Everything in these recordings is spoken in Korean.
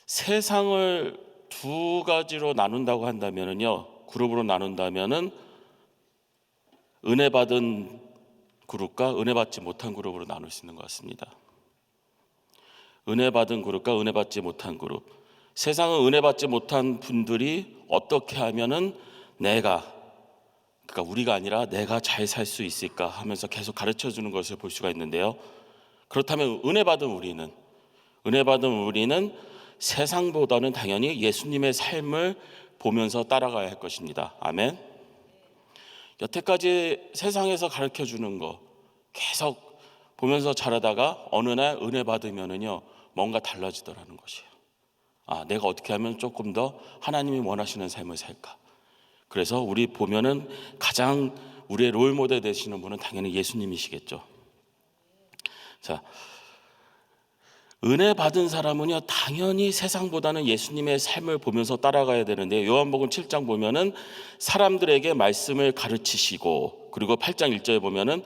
세상을 두 가지로 나눈다고 한다면은요, 그룹으로 나눈다면은 은혜 받은 그룹과 은혜 받지 못한 그룹으로 나눌 수 있는 것 같습니다. 은혜 받은 그룹과 은혜 받지 못한 그룹. 세상은 은혜 받지 못한 분들이 어떻게 하면은 그러니까 우리가 아니라 내가 잘 살 수 있을까 하면서 계속 가르쳐 주는 것을 볼 수가 있는데요. 그렇다면 은혜 받은 우리는 세상보다는 당연히 예수님의 삶을 보면서 따라가야 할 것입니다. 아멘. 여태까지 세상에서 가르쳐 주는 거 계속 보면서 자라다가 어느 날 은혜 받으면은요, 뭔가 달라지더라는 것이에요. 내가 어떻게 하면 조금 더 하나님이 원하시는 삶을 살까? 그래서 우리 보면은 가장 우리의 롤 모델 되시는 분은 당연히 예수님이시겠죠. 자, 은혜 받은 사람은요, 당연히 세상보다는 예수님의 삶을 보면서 따라가야 되는데, 요한복음 7장 보면은 사람들에게 말씀을 가르치시고, 그리고 8장 1절에 보면은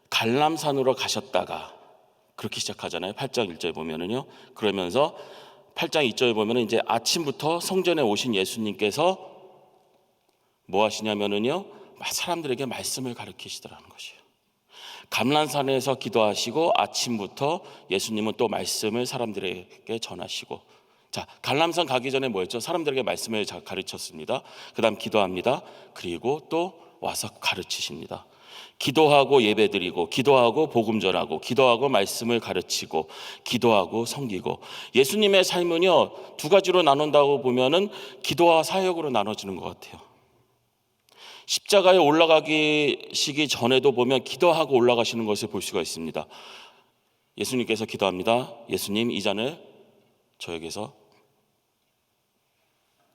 갈람산으로 가셨다가, 그렇게 시작하잖아요. 8장 1절에 보면은요. 그러면서 8장 2절에 보면은 이제 아침부터 성전에 오신 예수님께서 뭐 하시냐면은요, 사람들에게 말씀을 가르치시더라는 것이에요. 감람산에서 기도하시고 아침부터 예수님은 또 말씀을 사람들에게 전하시고, 자, 감람산 가기 전에 뭐였죠? 사람들에게 말씀을 가르쳤습니다. 그 다음 기도합니다. 그리고 또 와서 가르치십니다. 기도하고 예배드리고, 기도하고 복음 전하고, 기도하고 말씀을 가르치고, 기도하고 섬기고. 예수님의 삶은요, 두 가지로 나눈다고 보면은 기도와 사역으로 나눠지는 것 같아요. 십자가에 올라가시기 전에도 보면 기도하고 올라가시는 것을 볼 수가 있습니다. 예수님께서 기도합니다. 예수님, 이 잔을 저에게서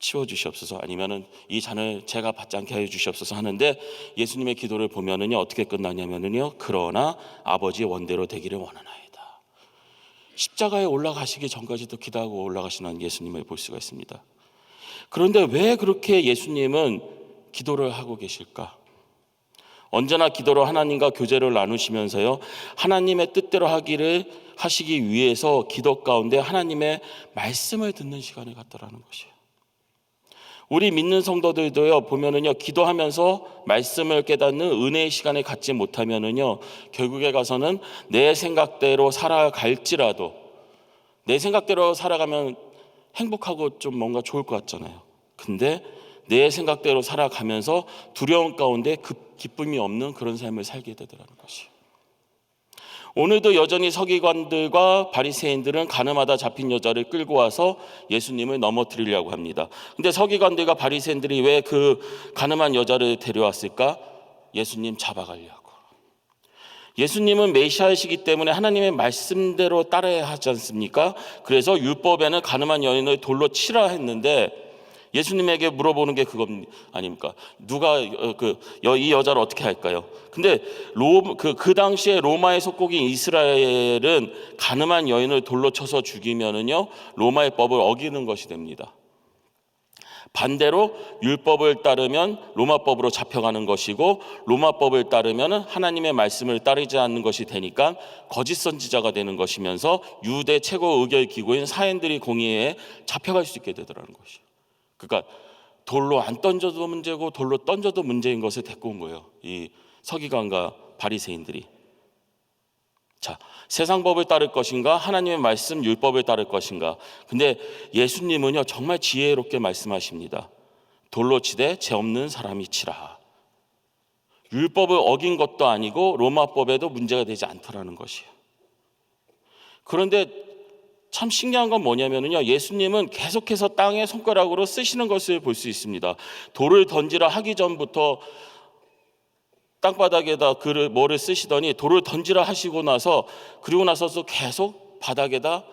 치워주시옵소서, 아니면은 이 잔을 제가 받지 않게 해주시옵소서 하는데, 예수님의 기도를 보면은요, 어떻게 끝나냐면은요, 그러나 아버지의 원대로 되기를 원하나이다. 십자가에 올라가시기 전까지도 기도하고 올라가시는 예수님을 볼 수가 있습니다. 그런데 왜 그렇게 예수님은 기도를 하고 계실까? 언제나 기도로 하나님과 교제를 나누시면서요, 하나님의 뜻대로 하시기 위해서 기도 가운데 하나님의 말씀을 듣는 시간을 갖더라는 것이에요. 우리 믿는 성도들도요, 보면은요, 기도하면서 말씀을 깨닫는 은혜의 시간을 갖지 못하면은요, 결국에 가서는 내 생각대로 살아갈지라도, 내 생각대로 살아가면 행복하고 좀 뭔가 좋을 것 같잖아요. 근데 내 생각대로 살아가면서 두려움 가운데 기쁨이 없는 그런 삶을 살게 되더라는 것이에요. 오늘도 여전히 서기관들과 바리새인들은 가늠하다 잡힌 여자를 끌고 와서 예수님을 넘어뜨리려고 합니다. 근데 서기관들과 바리새인들이 왜 그 가늠한 여자를 데려왔을까? 예수님 잡아가려고. 예수님은 메시아이시기 때문에 하나님의 말씀대로 따라야 하지 않습니까? 그래서 율법에는 가늠한 여인을 돌로 치라 했는데, 예수님에게 물어보는 게 그거 아닙니까? 누가 이 여자를 어떻게 할까요? 근데 그 당시에 로마의 속국인 이스라엘은 가늠한 여인을 돌로 쳐서 죽이면은요, 로마의 법을 어기는 것이 됩니다. 반대로 율법을 따르면 로마법으로 잡혀가는 것이고, 로마법을 따르면 하나님의 말씀을 따르지 않는 것이 되니까 거짓 선지자가 되는 것이면서 유대 최고 의결 기구인 사hen들이 공의회에 잡혀갈 수 있게 되더라는 것이에요. 그러니까 돌로 안 던져도 문제고 돌로 던져도 문제인 것을 데리고 온 거예요, 이 서기관과 바리새인들이. 자, 세상 법을 따를 것인가, 하나님의 말씀 율법을 따를 것인가. 근데 예수님은요, 정말 지혜롭게 말씀하십니다. 돌로 치되 죄 없는 사람이 치라. 율법을 어긴 것도 아니고 로마법에도 문제가 되지 않더라는 것이에요. 그런데 참 신기한 건 뭐냐면요, 예수님은 계속해서 땅에 손가락으로 쓰시는 것을 볼 수 있습니다. 돌을 던지라 하기 전부터 땅바닥에다 뭐를 쓰시더니 돌을 던지라 하시고 나서, 그리고 나서도 계속 바닥에다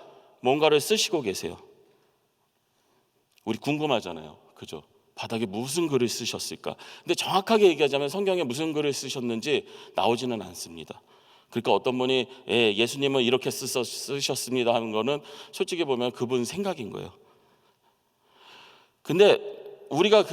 뭔가를 쓰시고 계세요. 우리 궁금하잖아요, 그죠? 바닥에 무슨 글을 쓰셨을까? 근데 정확하게 얘기하자면 성경에 무슨 글을 쓰셨는지 나오지는 않습니다. 그러니까 어떤 분이 예수님은 이렇게 쓰셨습니다 하는 거는 솔직히 보면 그분 생각인 거예요. 근데 우리가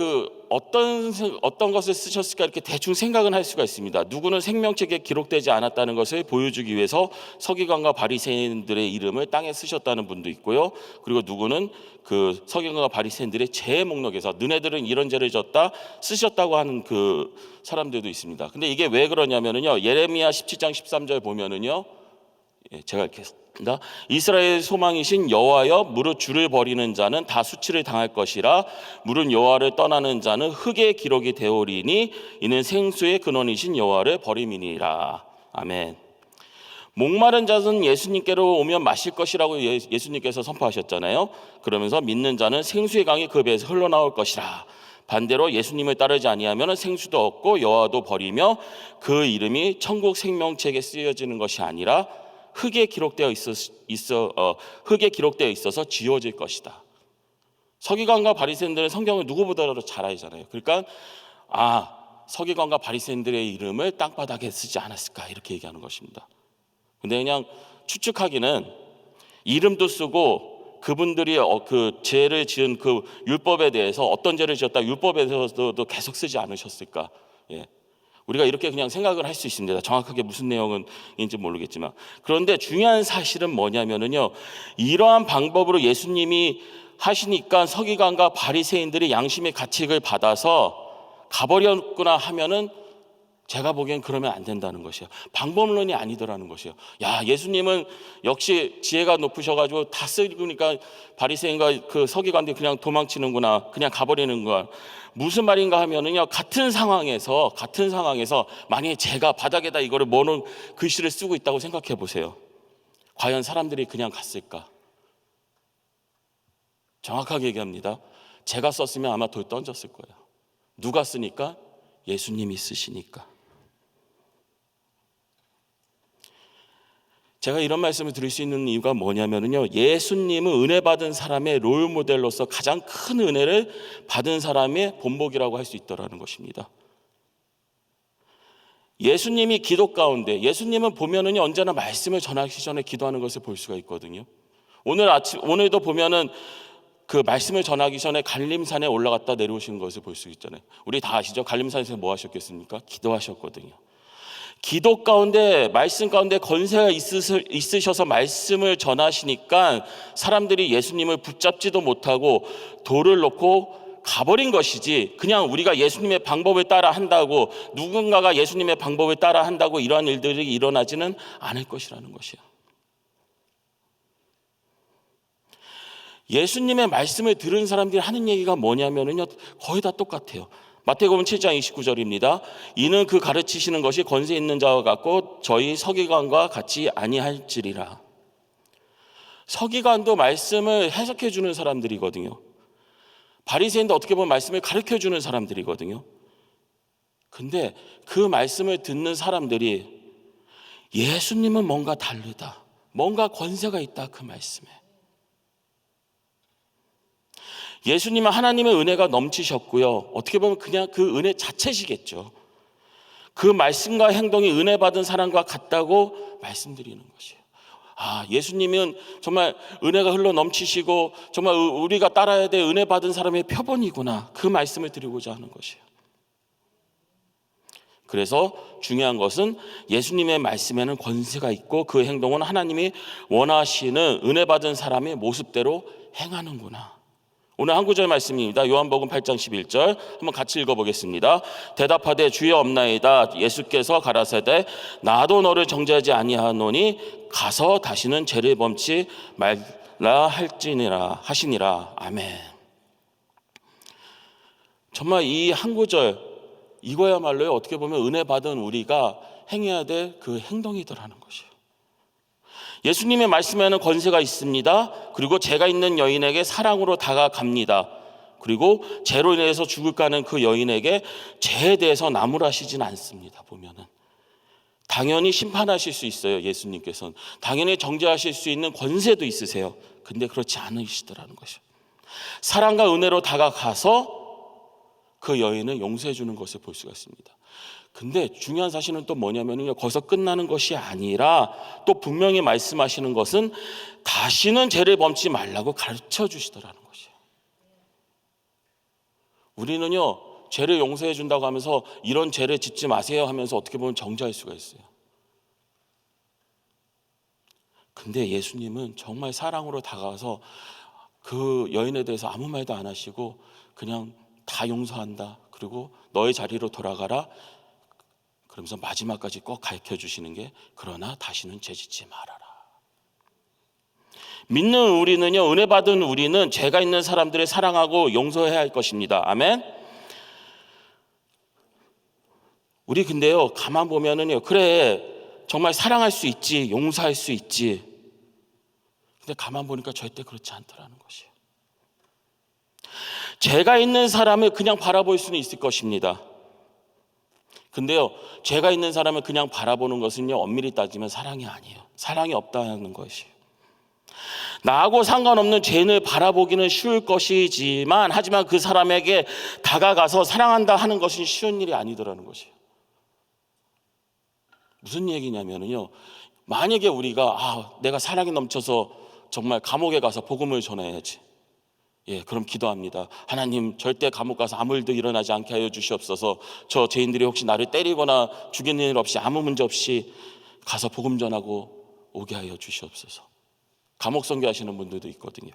어떤 것을 쓰셨을까 이렇게 대충 생각은 할 수가 있습니다. 누구는 생명책에 기록되지 않았다는 것을 보여주기 위해서 서기관과 바리새인들의 이름을 땅에 쓰셨다는 분도 있고요. 그리고 누구는 그 서기관과 바리새인들의 죄 목록에서 너네들은 이런 죄를 졌다 쓰셨다고 하는 그 사람들도 있습니다. 근데 이게 왜 그러냐면요, 예레미야 17장 13절 보면은요, 제가 읽겠습니다. 이스라엘 소망이신 여호와여, 무릇 주를 버리는 자는 다 수치를 당할 것이라. 무릇 여호와를 떠나는 자는 흑의 기록이 되오리니 이는 생수의 근원이신 여호와를 버림이니라. 아멘. 목마른 자는 예수님께로 오면 마실 것이라고 예수님께서 선포하셨잖아요. 그러면서 믿는 자는 생수의 강이 그 배에서 흘러나올 것이라. 반대로 예수님을 따르지 아니하면 생수도 없고 여호와도 버리며 그 이름이 천국 생명책에 쓰여지는 것이 아니라 흙에 기록되어 있어서 지워질 것이다. 서기관과 바리새인들은 성경을 누구보다도 잘 알잖아요. 그러니까 서기관과 바리새인들의 이름을 땅바닥에 쓰지 않았을까 이렇게 얘기하는 것입니다. 근데 그냥 추측하기는 이름도 쓰고 그분들이 그 죄를 지은 그 율법에 대해서 어떤 죄를 지었다 율법에 대해서도 계속 쓰지 않으셨을까. 우리가 이렇게 그냥 생각을 할 수 있습니다. 정확하게 무슨 내용인지 모르겠지만. 그런데 중요한 사실은 뭐냐면요, 이러한 방법으로 예수님이 하시니까 서기관과 바리새인들이 양심의 가책을 받아서 가버렸구나 하면은 제가 보기엔 그러면 안 된다는 것이에요. 방법론이 아니더라는 것이에요. 예수님은 역시 지혜가 높으셔가지고 다 쓰니까 바리새인과 그 서기관들이 그냥 도망치는구나, 그냥 가버리는 거야. 무슨 말인가 하면은요, 같은 상황에서 만약에 제가 바닥에다 이거를 모는 글씨를 쓰고 있다고 생각해 보세요. 과연 사람들이 그냥 갔을까? 정확하게 얘기합니다. 제가 썼으면 아마 돌 던졌을 거예요. 누가 쓰니까? 예수님이 쓰시니까. 제가 이런 말씀을 드릴 수 있는 이유가 뭐냐면요, 예수님은 은혜 받은 사람의 롤 모델로서 가장 큰 은혜를 받은 사람의 본보기라고 할 수 있다는 것입니다. 예수님이 기도 가운데, 예수님은 보면은요, 언제나 말씀을 전하기 전에 기도하는 것을 볼 수가 있거든요. 오늘도 보면은 그 말씀을 전하기 전에 갈림산에 올라갔다 내려오시는 것을 볼 수 있잖아요. 우리 다 아시죠? 갈림산에서 뭐 하셨겠습니까? 기도하셨거든요. 기도 가운데, 말씀 가운데 권세가 있으셔서 말씀을 전하시니까 사람들이 예수님을 붙잡지도 못하고 돌을 놓고 가버린 것이지, 그냥 우리가 예수님의 방법을 따라 한다고, 누군가가 예수님의 방법을 따라 한다고 이러한 일들이 일어나지는 않을 것이라는 것이에요. 예수님의 말씀을 들은 사람들이 하는 얘기가 뭐냐면요, 거의 다 똑같아요. 마태복음 7장 29절입니다. 이는 그 가르치시는 것이 권세 있는 자와 같고 저희 서기관과 같이 아니할지리라. 서기관도 말씀을 해석해 주는 사람들이거든요. 바리새인도 어떻게 보면 말씀을 가르쳐 주는 사람들이거든요. 근데 그 말씀을 듣는 사람들이 예수님은 뭔가 다르다, 뭔가 권세가 있다, 그 말씀에. 예수님은 하나님의 은혜가 넘치셨고요, 어떻게 보면 그냥 그 은혜 자체시겠죠. 그 말씀과 행동이 은혜 받은 사람과 같다고 말씀드리는 것이에요. 예수님은 정말 은혜가 흘러 넘치시고 정말 우리가 따라야 될 은혜 받은 사람의 표본이구나, 그 말씀을 드리고자 하는 것이에요. 그래서 중요한 것은 예수님의 말씀에는 권세가 있고 그 행동은 하나님이 원하시는 은혜 받은 사람의 모습대로 행하는구나. 오늘 한 구절 말씀입니다. 요한복음 8장 11절 한번 같이 읽어보겠습니다. 대답하되 주여 없나이다. 예수께서 가라사대 나도 너를 정죄하지 아니하노니 가서 다시는 죄를 범치 말라 할지니라 하시니라. 아멘. 정말 이 한 구절, 이거야말로 어떻게 보면 은혜 받은 우리가 행해야 될 그 행동이더라는 것이에요. 예수님의 말씀에는 권세가 있습니다. 그리고 죄가 있는 여인에게 사랑으로 다가갑니다. 그리고 죄로 인해서 죽을까 하는 그 여인에게 죄에 대해서 나무라시진 않습니다. 보면은 당연히 심판하실 수 있어요. 예수님께서는 당연히 정죄하실 수 있는 권세도 있으세요. 근데 그렇지 않으시더라는 것이죠. 사랑과 은혜로 다가가서 그 여인을 용서해 주는 것을 볼 수가 있습니다. 근데 중요한 사실은 또 뭐냐면요, 거기서 끝나는 것이 아니라 또 분명히 말씀하시는 것은 다시는 죄를 범치 말라고 가르쳐 주시더라는 것이에요. 우리는요, 죄를 용서해 준다고 하면서 이런 죄를 짓지 마세요 하면서 어떻게 보면 정죄할 수가 있어요. 근데 예수님은 정말 사랑으로 다가와서 그 여인에 대해서 아무 말도 안 하시고 그냥 다 용서한다. 그리고 너의 자리로 돌아가라. 그러면서 마지막까지 꼭 가르쳐 주시는 게 그러나 다시는 죄 짓지 말아라. 믿는 우리는요, 은혜 받은 우리는 죄가 있는 사람들을 사랑하고 용서해야 할 것입니다. 아멘. 우리 근데요, 가만 보면은요, 그래 정말 사랑할 수 있지, 용서할 수 있지. 근데 가만 보니까 절대 그렇지 않더라는 것이에요. 죄가 있는 사람을 그냥 바라볼 수는 있을 것입니다. 근데요, 죄가 있는 사람을 그냥 바라보는 것은요, 엄밀히 따지면 사랑이 아니에요. 사랑이 없다는 것이에요. 나하고 상관없는 죄인을 바라보기는 쉬울 것이지만 하지만 그 사람에게 다가가서 사랑한다 하는 것은 쉬운 일이 아니더라는 것이에요. 무슨 얘기냐면요, 만약에 우리가 내가 사랑이 넘쳐서 정말 감옥에 가서 복음을 전해야지. 그럼 기도합니다. 하나님, 절대 감옥 가서 아무 일도 일어나지 않게 하여 주시옵소서. 저 죄인들이 혹시 나를 때리거나 죽이는 일 없이 아무 문제 없이 가서 복음 전하고 오게 하여 주시옵소서. 감옥 선교하시는 분들도 있거든요.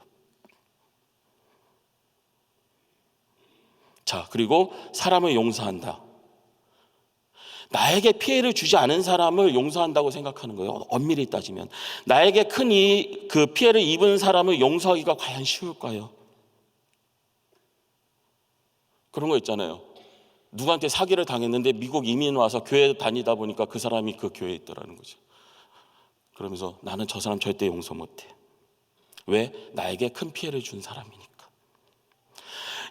자, 그리고 사람을 용서한다. 나에게 피해를 주지 않은 사람을 용서한다고 생각하는 거예요. 엄밀히 따지면 나에게 큰 그 피해를 입은 사람을 용서하기가 과연 쉬울까요? 그런 거 있잖아요. 누구한테 사기를 당했는데 미국 이민 와서 교회 다니다 보니까 그 사람이 그 교회에 있더라는 거죠. 그러면서 나는 저 사람 절대 용서 못해. 왜? 나에게 큰 피해를 준 사람이니까.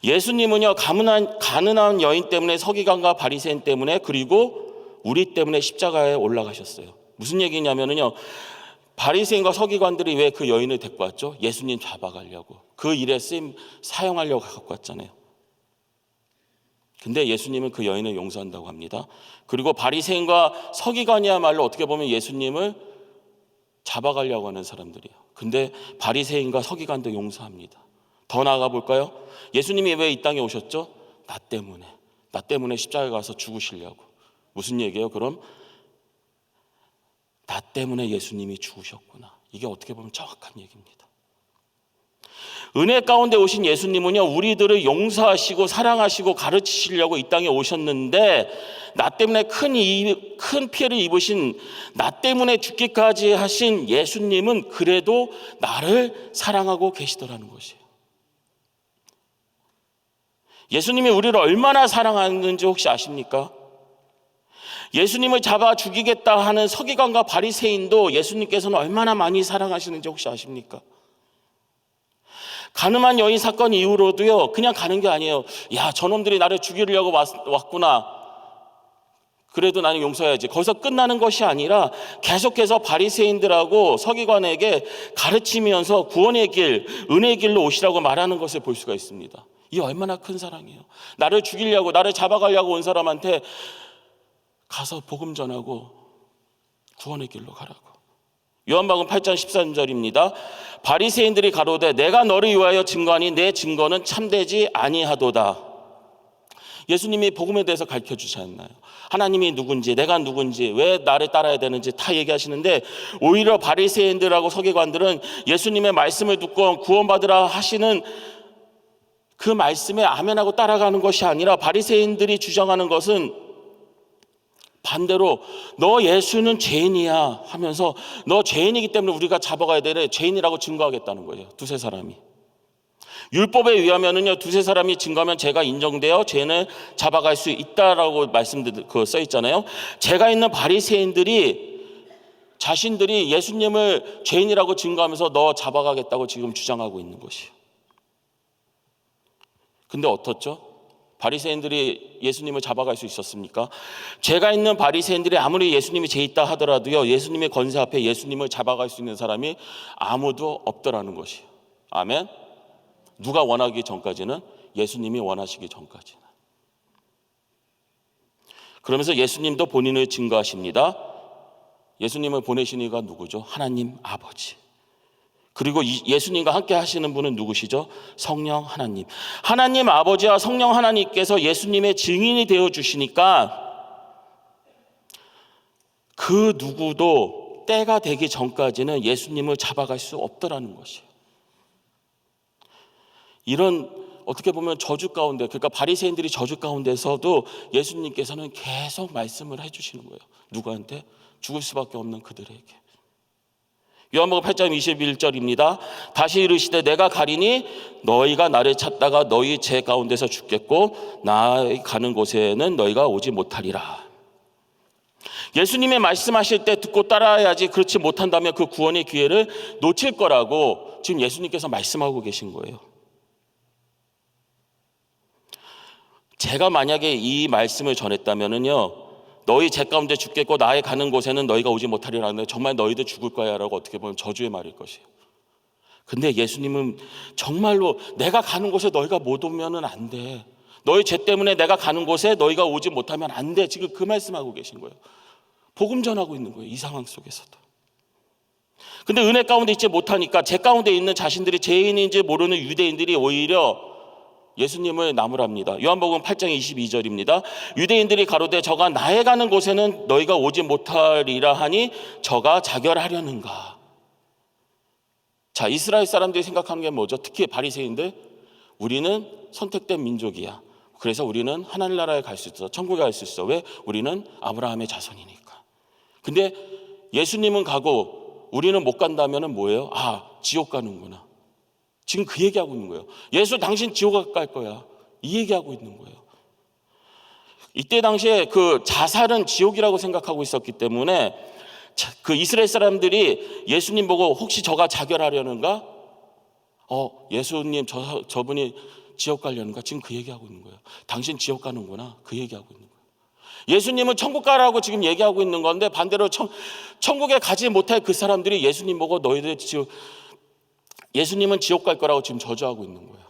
예수님은요, 가난한 여인 때문에, 서기관과 바리새인 때문에, 그리고 우리 때문에 십자가에 올라가셨어요. 무슨 얘기냐면요, 바리새인과 서기관들이 왜 그 여인을 데리고 왔죠? 예수님 잡아가려고. 그 일에 사용하려고 갖고 왔잖아요. 근데 예수님은 그 여인을 용서한다고 합니다. 그리고 바리새인과 서기관이야말로 어떻게 보면 예수님을 잡아가려고 하는 사람들이에요. 근데 바리새인과 서기관도 용서합니다. 더 나아가 볼까요? 예수님이 왜 이 땅에 오셨죠? 나 때문에 십자가에 가서 죽으시려고. 무슨 얘기예요? 그럼 나 때문에 예수님이 죽으셨구나. 이게 어떻게 보면 정확한 얘기입니다. 은혜 가운데 오신 예수님은요, 우리들을 용서하시고 사랑하시고 가르치시려고 이 땅에 오셨는데, 나 때문에 큰 피해를 입으신, 나 때문에 죽기까지 하신 예수님은 그래도 나를 사랑하고 계시더라는 것이에요. 예수님이 우리를 얼마나 사랑하는지 혹시 아십니까? 예수님을 잡아 죽이겠다 하는 서기관과 바리새인도 예수님께서는 얼마나 많이 사랑하시는지 혹시 아십니까? 가늠한 여인 사건 이후로도요, 그냥 가는 게 아니에요. 야, 저놈들이 나를 죽이려고 왔구나. 그래도 나는 용서해야지. 거기서 끝나는 것이 아니라 계속해서 바리새인들하고 서기관에게 가르치면서 구원의 길, 은혜의 길로 오시라고 말하는 것을 볼 수가 있습니다. 이 얼마나 큰 사랑이에요. 나를 죽이려고, 나를 잡아가려고 온 사람한테 가서 복음 전하고 구원의 길로 가라고. 요한복음 8장 13절입니다. 바리새인들이 가로되 내가 너를 위하여 증거하니 내 증거는 참되지 아니하도다. 예수님이 복음에 대해서 가르쳐 주지 않나요? 하나님이 누군지, 내가 누군지, 왜 나를 따라야 되는지 다 얘기하시는데, 오히려 바리새인들하고 서기관들은 예수님의 말씀을 듣고 구원받으라 하시는 그 말씀에 아멘하고 따라가는 것이 아니라, 바리새인들이 주장하는 것은 반대로 너 예수는 죄인이야 하면서, 너 죄인이기 때문에 우리가 잡아가야 되네, 죄인이라고 증거하겠다는 거예요. 두세 사람이. 율법에 의하면은요, 두세 사람이 증거하면 죄가 인정되어 죄는 잡아갈 수 있다라고 써 있잖아요. 죄가 있는 바리새인들이 자신들이 예수님을 죄인이라고 증거하면서 너 잡아가겠다고 지금 주장하고 있는 것이에요. 근데 어떻죠? 바리새인들이 예수님을 잡아갈 수 있었습니까? 죄가 있는 바리새인들이 아무리 예수님이 죄 있다 하더라도요, 예수님의 권세 앞에 예수님을 잡아갈 수 있는 사람이 아무도 없더라는 것이에요. 아멘. 누가 원하기 전까지는, 예수님이 원하시기 전까지는. 그러면서 예수님도 본인을 증거하십니다. 예수님을 보내신 이가 누구죠? 하나님 아버지. 그리고 예수님과 함께 하시는 분은 누구시죠? 성령 하나님. 하나님 아버지와 성령 하나님께서 예수님의 증인이 되어 주시니까 그 누구도 때가 되기 전까지는 예수님을 잡아갈 수 없더라는 것이에요. 이런 어떻게 보면 저주 가운데, 그러니까 바리새인들이 저주 가운데서도 예수님께서는 계속 말씀을 해주시는 거예요. 누구한테? 죽을 수밖에 없는 그들에게. 요한복음 8장 21절입니다. 다시 이르시되 내가 가리니 너희가 나를 찾다가 너희 제 가운데서 죽겠고 나 가는 곳에는 너희가 오지 못하리라. 예수님의 말씀하실 때 듣고 따라야지, 그렇지 못한다면 그 구원의 기회를 놓칠 거라고 지금 예수님께서 말씀하고 계신 거예요. 제가 만약에 이 말씀을 전했다면은요, 너희 제 가운데 죽겠고 나의 가는 곳에는 너희가 오지 못하리라는데 정말 너희도 죽을 거야 라고 어떻게 보면 저주의 말일 것이에요. 근데 예수님은 정말로 내가 가는 곳에 너희가 못 오면은 안 돼. 너희 죄 때문에 내가 가는 곳에 너희가 오지 못하면 안 돼. 지금 그 말씀하고 계신 거예요. 복음 전하고 있는 거예요. 이 상황 속에서도. 근데 은혜 가운데 있지 못하니까 제 가운데 있는 자신들이 죄인인지 모르는 유대인들이 오히려 예수님을 나무랍니다. 요한복음 8장 22절입니다. 유대인들이 가로되 저가 나의 가는 곳에는 너희가 오지 못하리라 하니 저가 자결하려는가. 자, 이스라엘 사람들이 생각하는 게 뭐죠? 특히 바리새인들, 우리는 선택된 민족이야. 그래서 우리는 하늘나라에 갈 수 있어. 천국에 갈 수 있어. 왜? 우리는 아브라함의 자손이니까. 근데 예수님은 가고 우리는 못 간다면 뭐예요? 아, 지옥 가는구나. 지금 그 얘기하고 있는 거예요. 예수 당신 지옥 갈 거야. 이 얘기하고 있는 거예요. 이때 당시에 그 자살은 지옥이라고 생각하고 있었기 때문에 그 이스라엘 사람들이 예수님 보고 혹시 저가 자결하려는가? 예수님 저분이 지옥 가려는가? 지금 그 얘기하고 있는 거예요. 당신 지옥 가는구나. 그 얘기하고 있는 거예요. 예수님은 천국 가라고 지금 얘기하고 있는 건데 반대로 천국에 가지 못할 그 사람들이 예수님 보고 너희들 예수님은 지옥 갈 거라고 지금 저주하고 있는 거예요.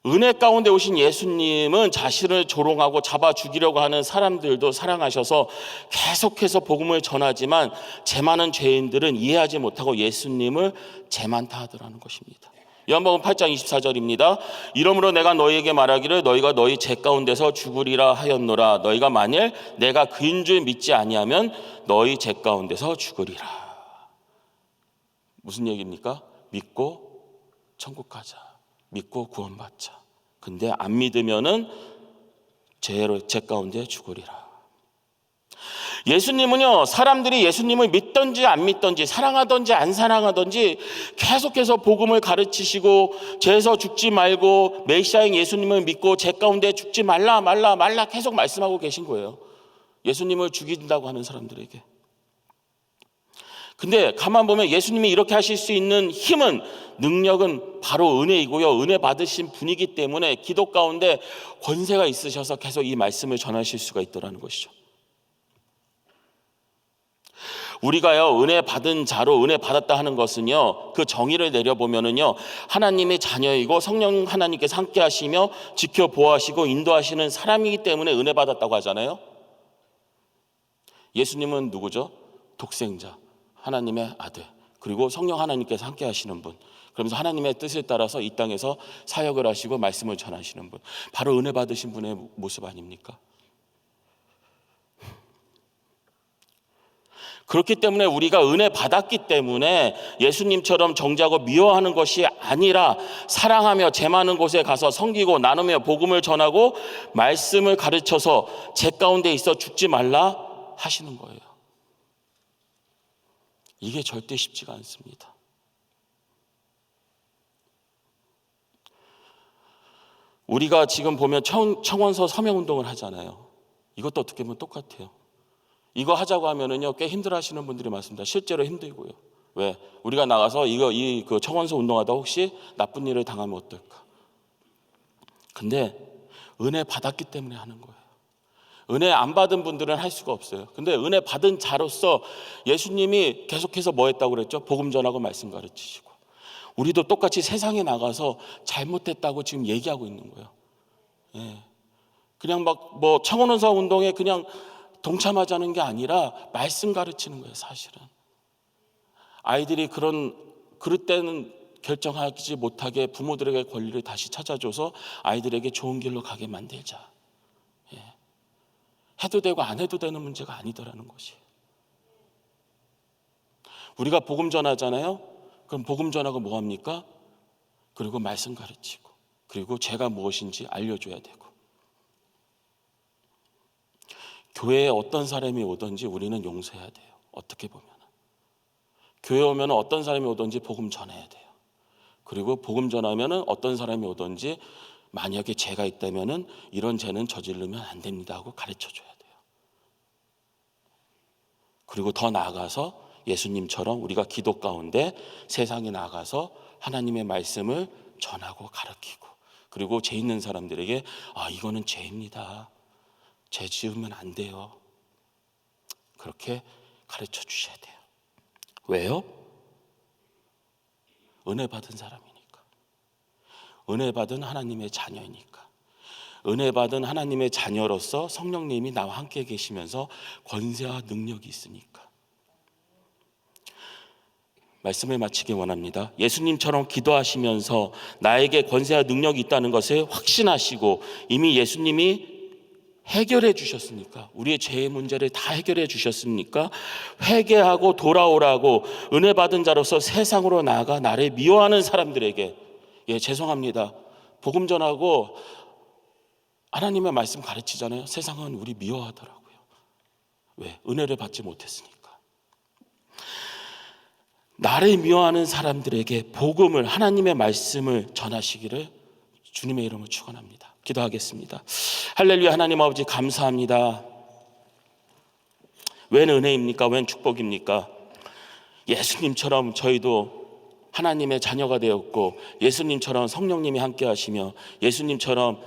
은혜 가운데 오신 예수님은 자신을 조롱하고 잡아 죽이려고 하는 사람들도 사랑하셔서 계속해서 복음을 전하지만 죄 많은 죄인들은 이해하지 못하고 예수님을 죄많다 하더라는 것입니다. 요한복음 8장 24절입니다. 이러므로 내가 너희에게 말하기를 너희가 너희 죄 가운데서 죽으리라 하였노라. 너희가 만일 내가 그인 줄 믿지 아니하면 너희 죄 가운데서 죽으리라. 무슨 얘기입니까? 믿고 천국 가자. 믿고 구원받자. 근데 안 믿으면은 죄 가운데 죽으리라. 예수님은요, 사람들이 예수님을 믿든지 안 믿든지 사랑하든지 안 사랑하든지 계속해서 복음을 가르치시고 죄에서 죽지 말고 메시아인 예수님을 믿고 죄 가운데 죽지 말라 계속 말씀하고 계신 거예요. 예수님을 죽인다고 하는 사람들에게. 근데 가만 보면 예수님이 이렇게 하실 수 있는 힘은, 능력은 바로 은혜이고요. 은혜 받으신 분이기 때문에 기도 가운데 권세가 있으셔서 계속 이 말씀을 전하실 수가 있더라는 것이죠. 우리가요, 은혜 받은 자로 은혜 받았다 하는 것은요, 그 정의를 내려보면은요, 하나님의 자녀이고 성령 하나님께서 함께 하시며 지켜 보호하시고 인도하시는 사람이기 때문에 은혜 받았다고 하잖아요. 예수님은 누구죠? 독생자, 하나님의 아들, 그리고 성령 하나님께서 함께 하시는 분. 그러면서 하나님의 뜻에 따라서 이 땅에서 사역을 하시고 말씀을 전하시는 분. 바로 은혜 받으신 분의 모습 아닙니까? 그렇기 때문에 우리가 은혜 받았기 때문에 예수님처럼 정죄하고 미워하는 것이 아니라 사랑하며 죄 많은 곳에 가서 섬기고 나누며 복음을 전하고 말씀을 가르쳐서 죄 가운데 있어 죽지 말라 하시는 거예요. 이게 절대 쉽지가 않습니다. 우리가 지금 보면 청원서 서명운동을 하잖아요. 이것도 어떻게 보면 똑같아요. 이거 하자고 하면은요, 꽤 힘들어 하시는 분들이 많습니다. 실제로 힘들고요. 왜? 우리가 나가서 그 청원서 운동하다 혹시 나쁜 일을 당하면 어떨까? 근데 은혜 받았기 때문에 하는 거예요. 은혜 안 받은 분들은 할 수가 없어요. 근데 은혜 받은 자로서 예수님이 계속해서 뭐 했다고 그랬죠? 복음 전하고 말씀 가르치시고. 우리도 똑같이 세상에 나가서 잘못했다고 지금 얘기하고 있는 거예요. 예. 그냥 막 청원서 운동에 그냥 동참하자는 게 아니라 말씀 가르치는 거예요. 사실은 아이들이 그럴 때는 결정하지 못하게 부모들에게 권리를 다시 찾아줘서 아이들에게 좋은 길로 가게 만들자. 해도 되고 안 해도 되는 문제가 아니더라는 것이에요. 우리가 복음 전하잖아요. 그럼 복음 전하고 뭐 합니까? 그리고 말씀 가르치고, 그리고 죄가 무엇인지 알려줘야 되고. 교회에 어떤 사람이 오든지 우리는 용서해야 돼요. 어떻게 보면 교회 오면 어떤 사람이 오든지 복음 전해야 돼요. 그리고 복음 전하면 어떤 사람이 오든지 만약에 죄가 있다면 이런 죄는 저지르면 안 됩니다 하고 가르쳐줘야 돼요. 그리고 더 나아가서 예수님처럼 우리가 기도 가운데 세상에 나가서 하나님의 말씀을 전하고 가르치고, 그리고 죄 있는 사람들에게 이거는 죄입니다, 죄 지으면 안 돼요, 그렇게 가르쳐 주셔야 돼요. 왜요? 은혜 받은 사람이니까, 은혜 받은 하나님의 자녀이니까. 은혜 받은 하나님의 자녀로서 성령님이 나와 함께 계시면서 권세와 능력이 있으니까. 말씀을 마치기 원합니다. 예수님처럼 기도하시면서 나에게 권세와 능력이 있다는 것을 확신하시고, 이미 예수님이 해결해 주셨으니까, 우리의 죄의 문제를 다 해결해 주셨으니까 회개하고 돌아오라고 은혜 받은 자로서 세상으로 나아가 나를 미워하는 사람들에게, 죄송합니다, 복음 전하고 하나님의 말씀 가르치잖아요. 세상은 우리 미워하더라고요. 왜? 은혜를 받지 못했으니까. 나를 미워하는 사람들에게 복음을, 하나님의 말씀을 전하시기를 주님의 이름으로 축원합니다. 기도하겠습니다. 할렐루야. 하나님 아버지 감사합니다. 웬 은혜입니까? 웬 축복입니까? 예수님처럼 저희도 하나님의 자녀가 되었고, 예수님처럼 성령님이 함께 하시며, 예수님처럼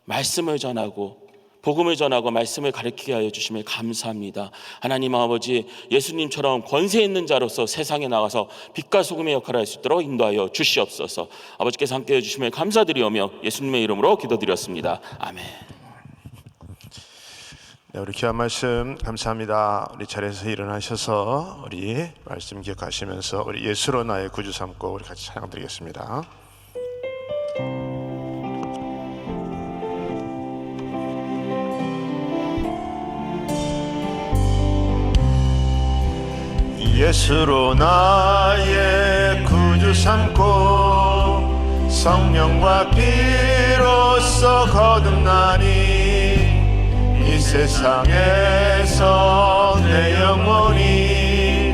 말씀을 전하고 복음을 전하고 말씀을 가르치게 하여 주심을 감사합니다. 하나님 아버지, 예수님처럼 권세 있는 자로서 세상에 나가서 빛과 소금의 역할을 할 수 있도록 인도하여 주시옵소서. 아버지께서 함께 해주심을 감사드리오며 예수님의 이름으로 기도드렸습니다. 아멘. 네, 우리 귀한 말씀 감사합니다. 우리 자리에서 일어나셔서 우리 말씀 기억하시면서 우리 예수로 나의 구주 삼고 우리 같이 찬양 드리겠습니다. 예수로 나의 구주 삼고 성령과 피로써 거듭나니 이 세상에서 내 영혼이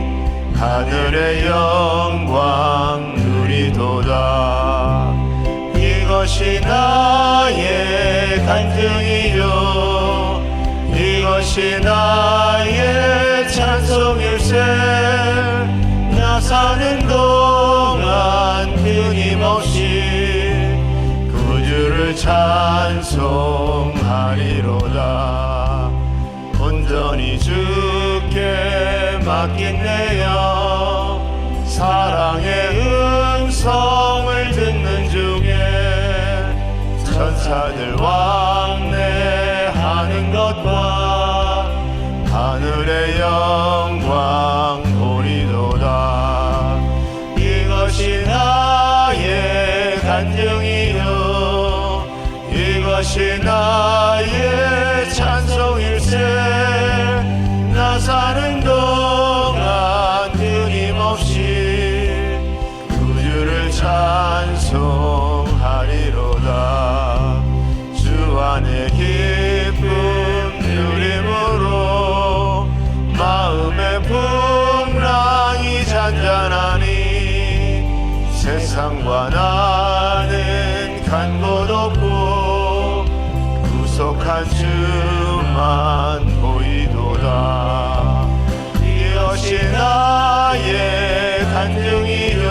하늘의 영광 누리도다. 이것이 나의 간증이요 이것이 나의 찬송일세. 나 사는 동안 끊임없이 구주를 찬송하리로다. 온전히 주께 맡긴내어 사랑의 음성을 듣는 중에 천사들 왕래하는 것과 하늘의 영광 보리도다. 이것이 나의 간증이요 이것이 나의 찬송일세. 나 사는 동안 끊임없이 구주를 찬송하리로다. 주 안에 기쁨 누림으로 마음의 풍랑이 잔잔하니 세상과 나는 간 곳 없고 구속한 주만 보이도다. 이것이 나의 간증이요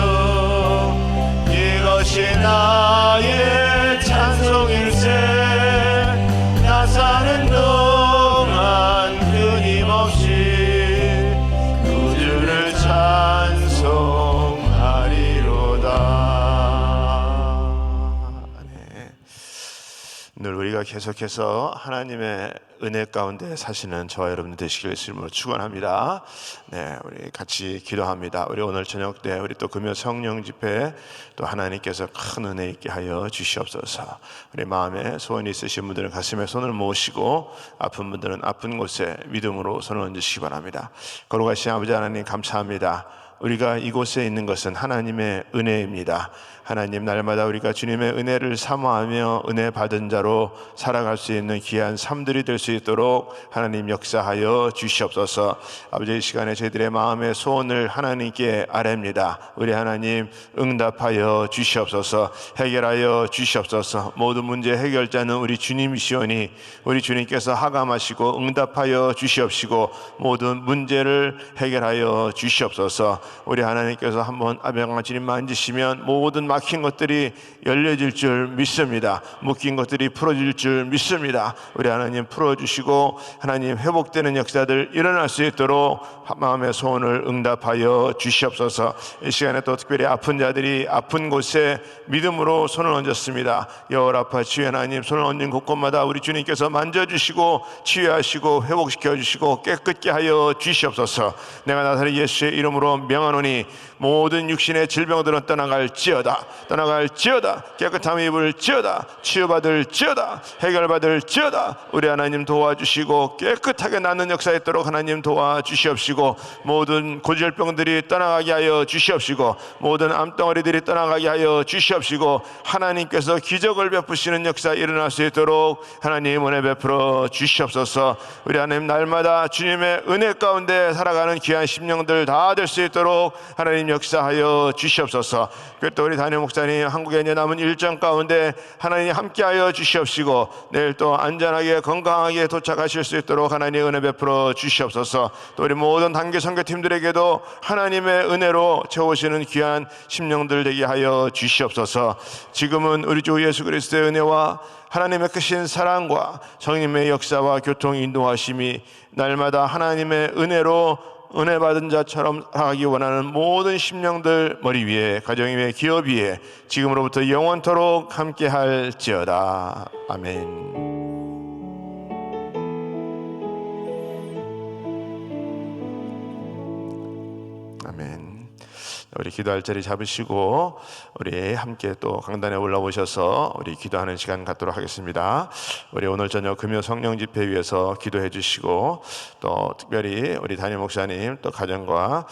이것이 나의 찬송일세. 나 사는 동안 끊임없이 구주를 찬송하리로다. 네. 늘 우리가 계속해서 하나님의 은혜 가운데 사시는 저와 여러분 되시길 주님으로 축원합니다. 네, 우리 같이 기도합니다. 우리 오늘 저녁 때 우리 또 금요 성령 집회 또 하나님께서 큰 은혜 있게 하여 주시옵소서. 우리 마음에 소원이 있으신 분들은 가슴에 손을 모으시고 아픈 분들은 아픈 곳에 믿음으로 손을 얹으시기 바랍니다. 거룩하신 아버지 하나님 감사합니다. 우리가 이곳에 있는 것은 하나님의 은혜입니다. 하나님, 날마다 우리가 주님의 은혜를 사모하며 은혜 받은 자로 살아갈 수 있는 귀한 삶들이 될 수 있도록 하나님 역사하여 주시옵소서. 아버지, 이 시간에 저희들의 마음의 소원을 하나님께 아뢰입니다. 우리 하나님 응답하여 주시옵소서. 해결하여 주시옵소서. 모든 문제 해결자는 우리 주님이시오니 우리 주님께서 하감하시고 응답하여 주시옵시고 모든 문제를 해결하여 주시옵소서. 우리 하나님께서 한번 아병아 주님 만지시면 모든 막힌 것들이 열려질 줄 믿습니다. 묶인 것들이 풀어질 줄 믿습니다. 우리 하나님 풀어주시고 하나님 회복되는 역사들 일어날 수 있도록 마음의 소원을 응답하여 주시옵소서. 이 시간에 또 특별히 아픈 자들이 아픈 곳에 믿음으로 손을 얹었습니다. 여호라파 치유 하나님, 손을 얹은 곳곳마다 우리 주님께서 만져주시고 치유하시고 회복시켜 주시고 깨끗게 하여 주시옵소서. 내가 나사렛 예수의 이름으로 명하노니 모든 육신의 질병들은 떠나갈지어다. 깨끗함 입을지어다. 치유받을지어다. 해결받을지어다. 우리 하나님 도와주시고 깨끗하게 낫는 역사 있도록 하나님 도와주시옵시고 모든 고질병들이 떠나가게 하여 주시옵시고 모든 암덩어리들이 떠나가게 하여 주시옵시고 하나님께서 기적을 베푸시는 역사 일어날 수 있도록 하나님 은혜 베풀어 주시옵소서. 우리 하나님 날마다 주님의 은혜 가운데 살아가는 귀한 심령들 다 될 수 있도록 하나님 역사하여 주시옵소서. 또 우리 담임 목사님 한국에 이제 남은 일정 가운데 하나님 함께하여 주시옵시고 내일 또 안전하게 건강하게 도착하실 수 있도록 하나님 은혜 베풀어 주시옵소서. 또 우리 모든 단기 선교팀들에게도 하나님의 은혜로 채우시는 귀한 심령들 되게 하여 주시옵소서. 지금은 우리 주 예수 그리스도의 은혜와 하나님의 크신 사랑과 성령님의 역사와 교통 인도하심이 날마다 하나님의 은혜로 은혜 받은 자처럼 하기 원하는 모든 심령들 머리 위에, 가정 위에, 기업 위에 지금으로부터 영원토록 함께 할지어다. 아멘. 아멘. 우리 기도할 자리 잡으시고 우리 함께 또 강단에 올라오셔서 우리 기도하는 시간 갖도록 하겠습니다. 우리 오늘 저녁 금요 성령 집회 위해서 기도해 주시고 또 특별히 우리 담임 목사님 또 가정과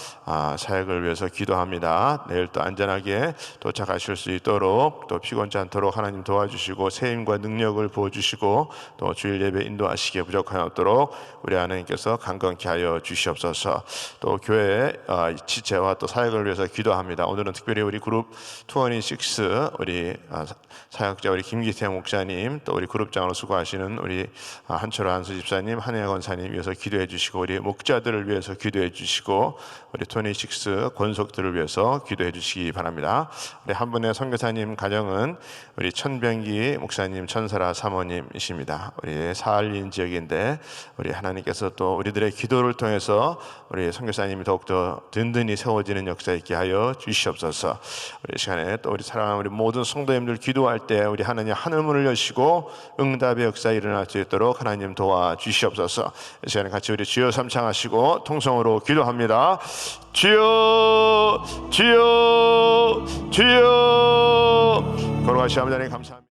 사역을 위해서 기도합니다. 내일 또 안전하게 도착하실 수 있도록 또 피곤치 않도록 하나님 도와주시고 세임과 능력을 부어주시고 또 주일 예배 인도하시기에 부족함이 없도록 우리 하나님께서 강건케 하여 주시옵소서. 또 교회 지체와 또 사역을 위해서 기도합니다. 오늘은 특별히 우리 그룹 26 우리 사역자 우리 김기태 목사님 또 우리 그룹장으로 수고하시는 우리 한철호 한수 집사님 한혜아 권사님 위해서 기도해 주시고 우리 목자들을 위해서 기도해 주시고 우리 26 권속들을 위해서 기도해 주시기 바랍니다. 우리 한 분의 선교사님 가정은 우리 천병기 목사님 천사라 사모님이십니다. 우리 사할린 지역인데 우리 하나님께서 또 우리들의 기도를 통해서 우리 선교사님이 더욱더 든든히 세워지는 역사 있게 하여 주시옵소서. 우리 시간에 또 우리 사랑하는 우리 모든 성도님들 기도할 때 우리 하나님 하늘문을 여시고 응답의 역사 일어날 수 있도록 하나님 도와주시옵소서. 이 시간에 같이 우리 주여 삼창하시고 통성으로 기도합니다. 주여 주여 주여. 거룩하신 아버지 하나님 감사합니다.